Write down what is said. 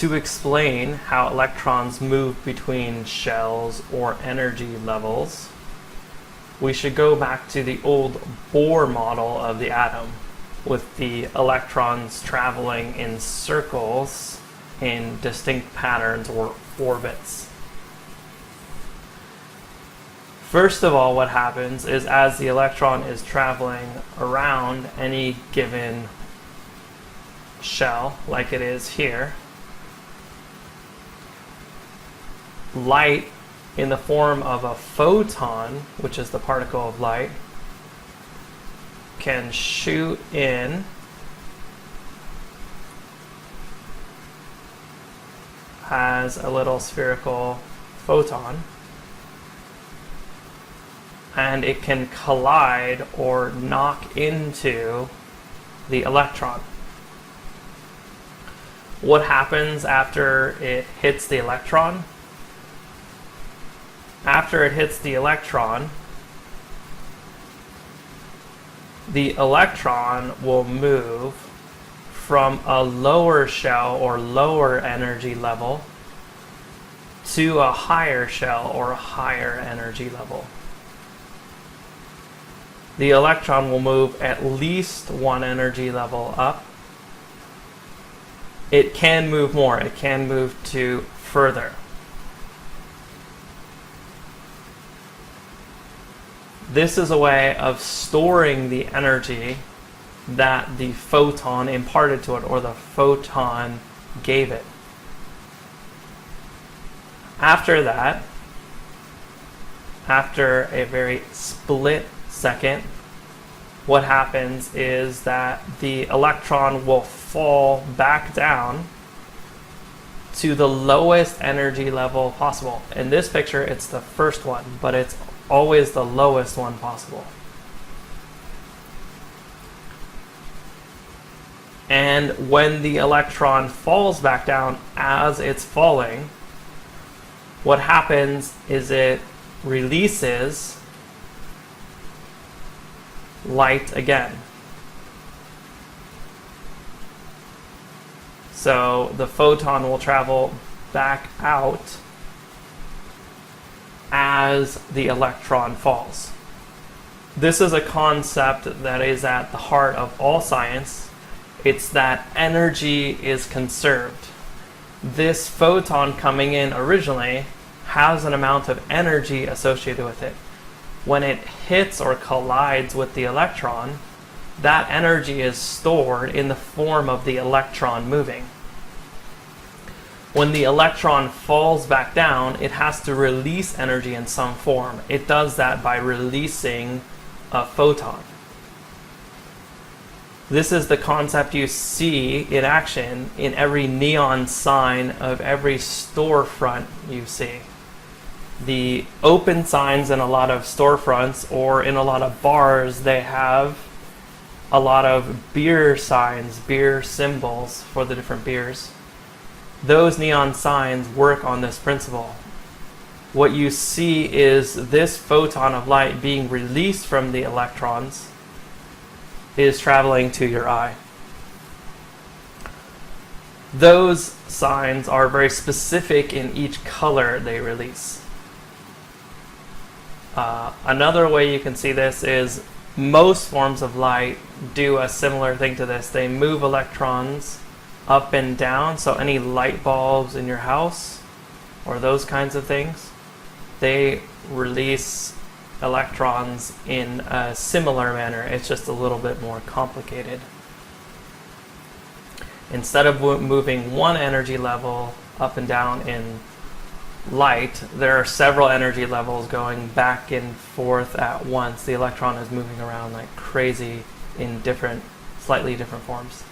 To explain how electrons move between shells or energy levels, we should go back to the old Bohr model of the atom, with the electrons traveling in circles in distinct patterns or orbits. First of all, what happens is as the electron is traveling around any given shell, like it is here, light in the form of a photon, which is the particle of light, can shoot in as a little spherical photon, and it can collide or knock into the electron. What happens after it hits the electron? After it hits the electron will move from a lower shell or lower energy level to a higher shell or a higher energy level. The electron will move at least one energy level up. It can move more. It can move to further. This is a way of storing the energy that the photon imparted to it, or the photon gave it. After that, after a very split second, what happens is that the electron will fall back down to the lowest energy level possible. In this picture, it's the first one, but it's always the lowest one possible. And when the electron falls back down as it's falling, what happens is it releases light again. So the photon will travel back out as the electron falls. This is a concept that is at the heart of all science. It's that energy is conserved. This photon coming in originally has an amount of energy associated with it. When it hits or collides with the electron, that energy is stored in the form of the electron moving. When the electron falls back down, it has to release energy in some form. It does that by releasing a photon. This is the concept you see in action in every neon sign of every storefront you see. The open signs in a lot of storefronts or in a lot of bars, they have a lot of beer signs, beer symbols for the different beers. Those neon signs work on this principle. What you see is this photon of light being released from the electrons is traveling to your eye. Those signs are very specific in each color they release. Another way you can see this is most forms of light do a similar thing to this. They move electrons up and down, so any light bulbs in your house or those kinds of things, they release electrons in a similar manner. It's just a little bit more complicated. Instead of moving one energy level up and down in light, there are several energy levels going back and forth at once. The electron is moving around like crazy in slightly different forms.